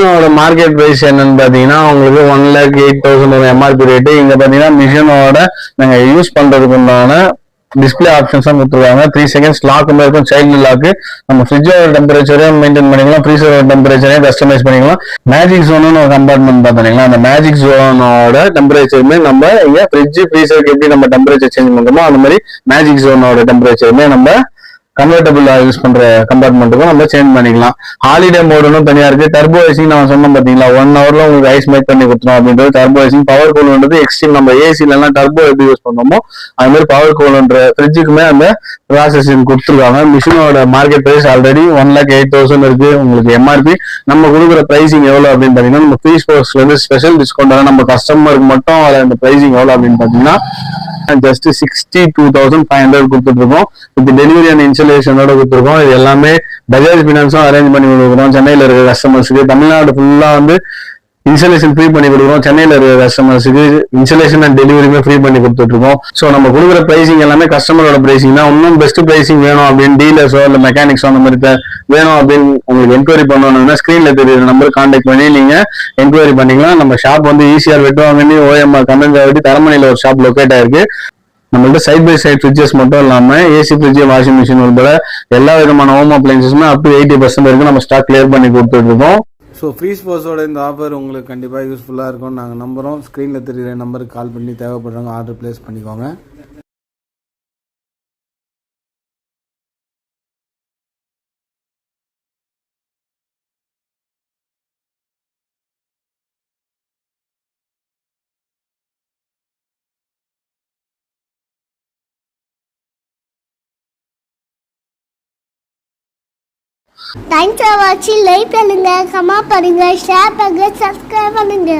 மிஷினோட market price என்னன்னு பாத்தீங்கன்னா உங்களுக்கு 1,08,000 ஒரு எம்ஆர்பி ரேட்டு. இங்க பாத்தீங்கன்னா மிஷினோட நாங்க யூஸ் பண்றதுக்கு உண்டான டிஸ்பிளே ஆப்ஷன்ஸ் கொடுத்துருக்காங்க. 3 செகண்ட்ஸ் லாக் இருக்கும், சைல்டு லாக். நம்ம ஃப்ரிட்ஜோட டெம்பரேச்சரையும் மெயின்டைன் பண்ணிக்கலாம், ஃப்ரீசரோட டெம்பரேச்சரையும் கஸ்டமைஸ் பண்ணிக்கலாம். மேஜிக் ஜோன் ஒரு கம்பார்ட்மெண்ட் பார்த்தீங்கன்னா அந்த மேஜிக் ஜோனோட டெம்பரேச்சருமே நம்ம இங்க ஃப்ரிட்ஜ் ஃப்ரீசருக்கு எப்படி நம்ம டெம்பரேச்சர் சேஞ்ச் பண்றோமோ அந்த மாதிரி மேஜிக் ஜோனோட டெம்பரேச்சருமே நம்ம கன்வெர்டபிள் யூஸ் பண்ற கம்பார்ட்மெண்ட்டுக்கும் நம்ம சேஞ்ச் பண்ணிக்கலாம். ஹாலிடே மோடுன்னு தனியா இருக்கு. டர்போ ஐசிங் நம்ம சொன்னோம் பாத்தீங்களா, 1 ஹவர்ல உங்களுக்கு ஐஸ் மேக் பண்ணி கொடுத்துரும் அப்படின்றது டர்போ ஐசிங். பவர் கூல்ன்றது எக்ஸ்ட்ரீம். நம்ம ஏசில எல்லாம் டர்போ எப்படி யூஸ் பண்ணோமோ அது மாதிரி பவர் கூல்ன்ற ஃப்ரிட்ஜுக்குமே அந்த ப்ராசஸிங் கொடுத்துருக்காங்க. மிஷினோட மார்க்கெட் பிரைஸ் ஆல்ரெடி 1,08,000 இருக்கு. உங்களுக்கு எம்ஆர்பி நம்ம கொடுக்குற பிரைசிங் எவ்வளவு அப்படின்னு பாத்தீங்கன்னா, நம்ம ஃப்ரீ ஸ்போர்ட்ஸ்ல இருந்து ஸ்பெஷல் டிஸ்கவுண்ட் நம்ம கஸ்டமருக்கு மட்டும் அந்த பிரைசிங் எவ்வளவு அப்படின்னு பாத்தீங்கன்னா ஜஸ்ட் 62,500 கொடுத்துட்டு இருக்கோம். வித் டெலிவரி அண்ட் இன்ஸ்டாலேஷனோட கொடுத்துருக்கோம். இது எல்லாமே பஜாஜ் ஃபினான்ஸும் அரேஞ்ச் பண்ணி கொடுக்குறோம். சென்னையில இருக்க கஸ்டமர்ஸுக்கு தமிழ்நாடு ஃபுல்லா வந்து இன்ஸ்டாலேஷன் ஃப்ரீ பண்ணி கொடுக்குறோம். சென்னையில இருக்க கஸ்டமர்ஸுக்கு இன்ஸ்டாலேஷன் அண்ட் டெலிவரியுமே ஃப்ரீ பண்ணி கொடுத்துட்டு இருக்கோம். ஸோ நம்ம கொடுக்குற பிரைசிங் எல்லாமே கஸ்டமரோட பிரைசிங் தான். இன்னும் பெஸ்ட் பிரைசிங் வேணும் அப்படின்னு டீலர்ஸோ இல்லை மெக்கானிக்ஸோ அந்த மாதிரி வேணும் அப்படின்னு உங்களுக்கு என்கொயரி பண்ணணும்னா ஸ்கிரீன்ல தெரியுற நம்பர் கான்டாக்ட் பண்ணி நீங்க என்கொயரி பண்ணிக்கலாம். நம்ம ஷாப் வந்து ஈசிஆர் வெட்டுவாங்கன்னு OMR கம்பெனி தரமணியில ஒரு ஷாப் லொக்கேட் ஆயிருக்கு. நம்மள்ட்ட சைட் பை சைட் ஃப்ரிட்ஜஸ் மட்டும் இல்லாம ஏசி ஃப்ரிட்ஜ், வாஷிங் மிஷின் உட்பட எல்லா விதமான ஹோம் அப்ளைன்சஸுமே அப் டு 80% வரைக்கும் நம்ம ஸ்டாக் கிளியர் பண்ணி கொடுத்துட்டு இருக்கோம். ஸோ ஃப்ரீ ஸ்போர்ட்ஸோட இந்த ஆஃபர் உங்களுக்கு கண்டிப்பாக யூஸ்ஃபுல்லாக இருக்கும்னு நாங்கள் நம்புகிறோம். ஸ்க்ரீனில் தெரியுற நம்பருக்கு கால் பண்ணி தேவைப்படுறவங்க ஆர்டர் ப்ளேஸ் பண்ணிக்கோங்க. Thanks for watching. Like பண்ணுங்க, கமெண்ட் பண்ணுங்க, ஷேர் பண்ணுங்க, சப்ஸ்கிரைப் பண்ணுங்க.